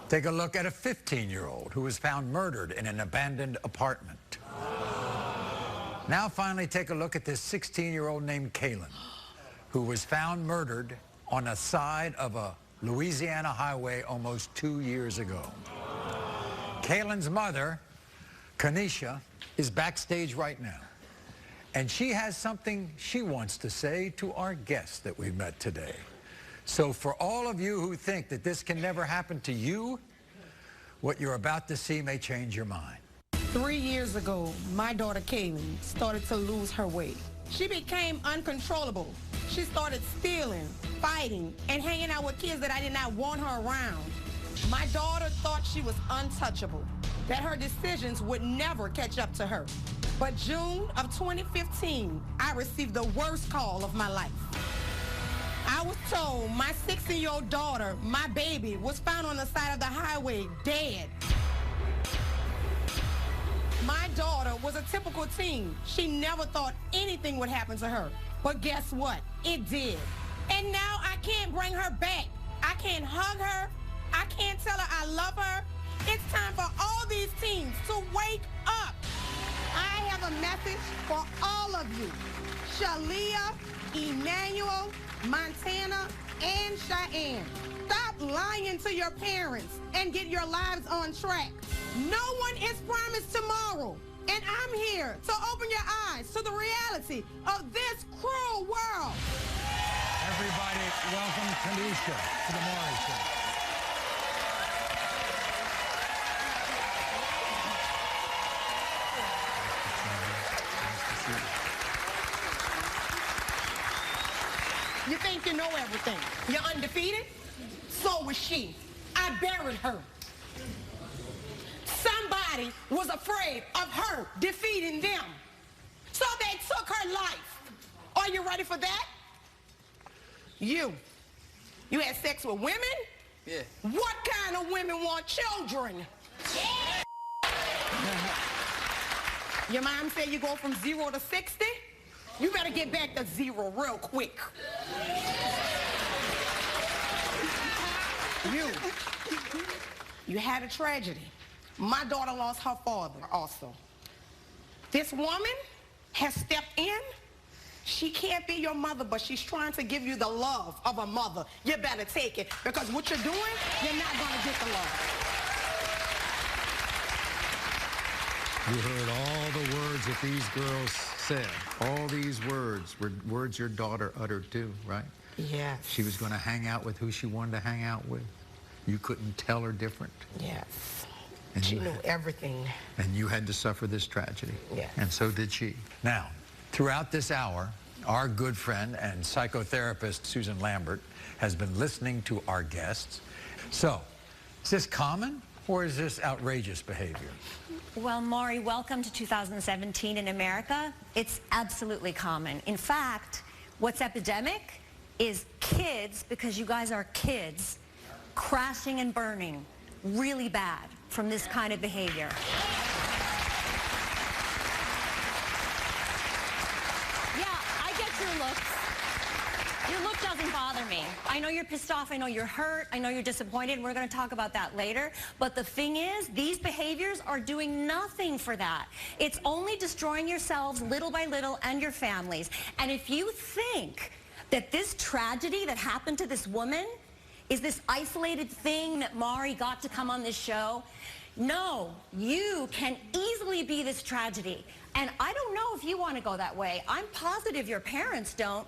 Take a look at a 15-year-old who was found murdered in an abandoned apartment. Now finally take a look at this 16-year-old named Kaylin, who was found murdered on the side of a Louisiana highway almost 2 years ago. Kaylin's mother, Kanisha, is backstage right now, and she has something she wants to say to our guests that we met today. So for all of you who think that this can never happen to you, what you're about to see may change your mind. 3 years ago, my daughter Kaylin started to lose her way. She became uncontrollable. She started stealing, fighting, and hanging out with kids that I did not want her around. My daughter thought she was untouchable, that her decisions would never catch up to her. But June of 2015, I received the worst call of my life. I was told my 16-year-old daughter, my baby, was found on the side of the highway, dead. My daughter was a typical teen. She never thought anything would happen to her. But guess what? It did. And now I can't bring her back. I can't hug her. I can't tell her I love her. It's time for all these teens to wake up. I have a message for all of you. Shalia, Emmanuel, Montana, and Cheyenne. Stop lying to your parents and get your lives on track. No one is promised tomorrow, and I'm here to open your eyes to the reality of this cruel world. Everybody, welcome Kanisha to the Maury Show. You think you know everything. You're undefeated? So was she. I buried her. Somebody was afraid of her defeating them. So they took her life. Are you ready for that? You had sex with women? Yeah. What kind of women want children? Your mom said you go from 0 to 60? You better get back to 0 real quick. You had a tragedy. My daughter lost her father also. This woman has stepped in. She can't be your mother, but she's trying to give you the love of a mother. You better take it, because what you're doing, you're not going to get the love. You heard all the words that these girls said. All these words were words your daughter uttered too, right? Yes. She was going to hang out with who she wanted to hang out with. You couldn't tell her different. Yes. And she knew everything. And you had to suffer this tragedy. Yes. And so did she. Now, throughout this hour, our good friend and psychotherapist, Susan Lambert, has been listening to our guests. So, is this common or is this outrageous behavior? Well, Maury, welcome to 2017 in America. It's absolutely common. In fact, what's epidemic is kids, because you guys are kids, crashing and burning really bad from this kind of behavior. Yeah, I get your looks. Your look doesn't bother me. I know you're pissed off, I know you're hurt, I know you're disappointed, and we're going to talk about that later. But the thing is, these behaviors are doing nothing for that. It's only destroying yourselves little by little and your families. And if you think that this tragedy that happened to this woman is this isolated thing that Maury got to come on this show, no, you can easily be this tragedy. And I don't know if you want to go that way. I'm positive your parents don't.